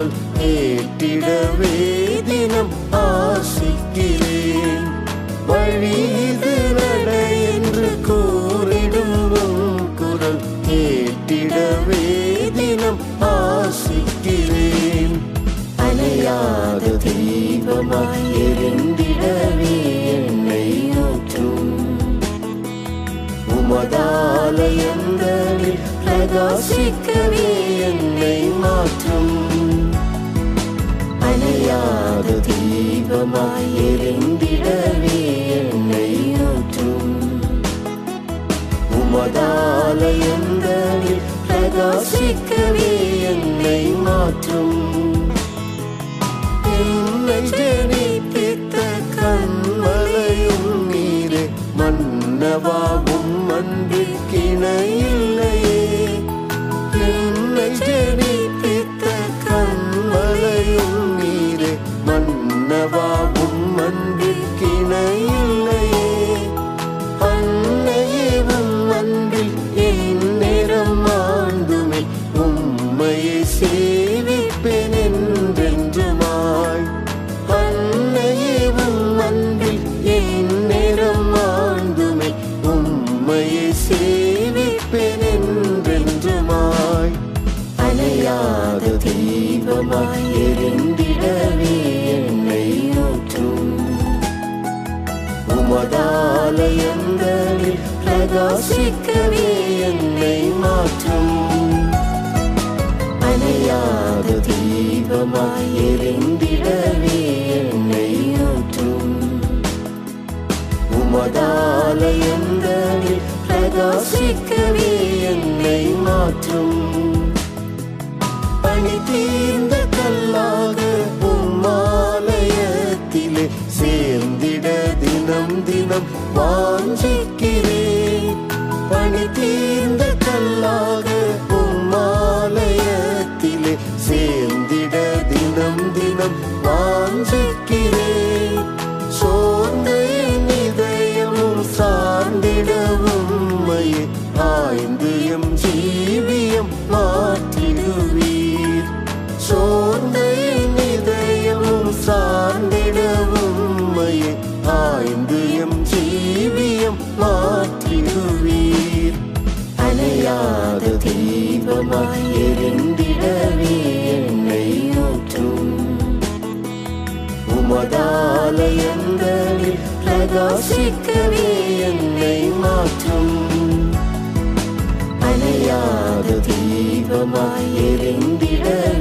கேட்டிடவே தினம் ஆசிக்கிறேன். வழி இது நட என்று கூறிடும் குரல் கேட்டிடவே தினம் ஆசிக்கிறேன். அணையாத தீபமாய் எரிந்திடவே என்னை ஊற்றும். உமதாலயங்களில் பிரகாசிக்கவே என்னை மாற்றும். அணையாத தீபமாய் எரிந்திடவே என்னை ஊற்றும். உமதாலயங்களில் பிரகாசிக்கவே என்னை மாற்றும். என்னை ஜனிப்பித்த கண்மலையும் நீரே, மன்னவாவும் அன்பிற்கிணையில்லையே. என்னை ஜனிப்பித்த கண்மலையும் நீரே, மன்னவாவும் அன்பிற்கிணையில்லையே. அன்னையேவும் அன்பில் என் நேரம் ஆண்டுமே, உம்மையை சேவிப்பேன் என்றென்றுமாய். அன்னையேவும் அன்பில் என் நேரம் ஆண்டுமே, உம்மையை சேவிப்பேன் என்றென்றுமாய். அணையாத தீபமாய் எரிந்திடவே என்னை ஊற்றும். உமதாலயங்களில் பிரகாசிக்கவே என்னை மாற்றும். அணையாத தீபமாய் எரிந்திடவே என்னை ஊற்றும். உமதாலயங்களில் பிரகாசிக்கவே என்னை மாற்றும். பணி தீர்ந்த கல்லாக உம்மாலயத்திலே சேர்ந்திட தினம் தினம் வாஞ்சிக்கிறேன். பணி தீர்ந்த கல்லாக உம்மாலயத்திலே சேர்ந்திட தினம் தினம் வாஞ்சிக்கிறேன். சோர்ந்த என் இதயமும் சார்ந்திடவும் மையே, ஆய்ந்து எம் ஜீவியம் மாற்றிடுவீர். சோர்ந்த என் இதயமும் சார்ந்திடவும் மையே, ஆய்ந்து எம் ஜீவியம் மாற்றிடுவீர். அணையாத தீபமாய் எரிந்திடவே என்னை ஊற்றும். உமதாலயங்களில் பிரகாசிக்கவே என்னை மாற்றும். அணையாத தீபமாய் எரிந்திடவே